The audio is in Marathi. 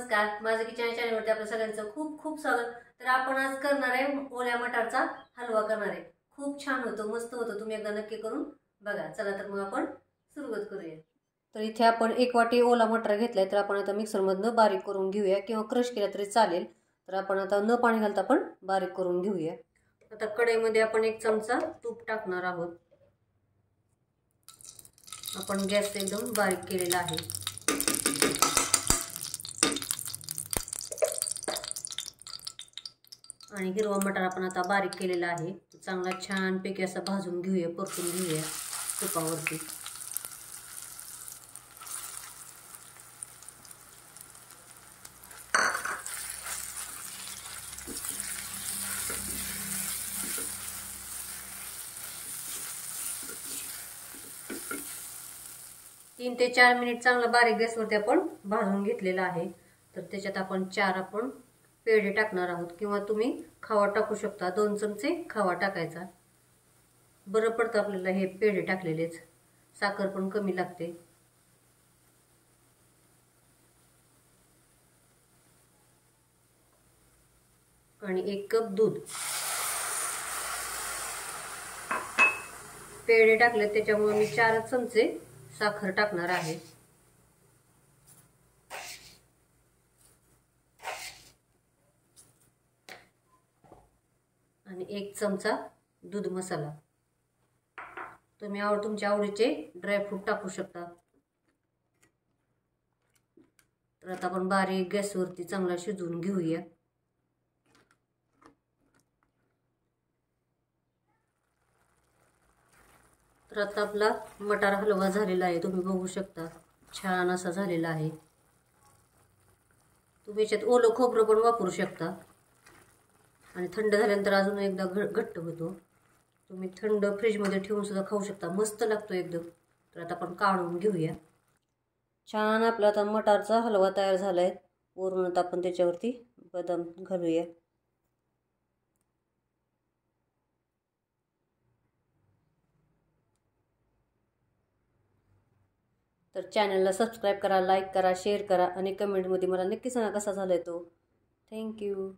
नमस्कार, माझं किचन चॅनलवरती आपल्या सगळ्यांचं खूप खूप स्वागत। तर आपण आज करणार आहे ओल्या मटारचा हलवा करणार आहे। खूप छान होतो, मस्त होतो, तुम्ही एकदा नक्की करून बघा। चला तर मग आपण सुरुवात करूया। तर इथे आपण 1 वाटी ओला मटार घेतलाय, तर आपण आता मिक्सर मधनं बारीक करून घेऊया किंवा क्रश केला तरी चालेल। तर आपण आता न पाणी घालता आपण बारीक करून घेऊया। आता कढईमध्ये आपण 1 चमचा तूप टाकणार आहोत। आपण गॅस एकदम बारीक केलेला आहे। आणि हिरवा मटार आपण आता बारीक केलेला आहे, चांगला छान पैकी असा भाजून घेऊया, परतून घेऊया तुपावरती। तीन ते 4 मिनिट चांगला बारीक गॅसवरती आपण भाजून घेतलेला आहे। तर त्याच्यात आपण 4 आपण पेढे टाकणार आहोत, किंवा तुम्ही खवा टाकू शकता। 2 चमचे खवा टाकायचा, बरं पडतं आपल्याला हे पेढे टाकलेलेच, साखर पण कमी लागते। आणि 1 कप दूध, पेढे टाकले त्याच्यामुळे मी 4 चमचे साखर टाकणार आहे। आणि 1 चमचा दूध मसाला, तुम्ही तुमच्या आवडीचे ड्रायफ्रूट टाकू शकता। तर आता आपण बारीक गॅसवरती चांगला शिजवून घेऊया। तर आता आपला मटार हलवा झालेला आहे, तुम्ही बघू शकता छान असा झालेला आहे। तुम्ही याच्यात ओलं खोबरं पण वापरू शकता, आणि थंड झाल्यानंतर अजून एकदा घट्ट होतो। तुम्ही थंड फ्रीजमध्ये ठेवून सुद्धा खाऊ शकता, मस्त लागतो एकदम। तर आता आपण काढून घेऊया। छान आपला आता मटारचा हलवा तयार झालाय। वरून आता आपण त्याच्यावरती बदाम घालूया। तर चॅनलला सबस्क्राईब करा, लाईक करा, शेअर करा, आणि कमेंटमध्ये मला नक्की सांगा कसा झालाय तो। थँक्यू।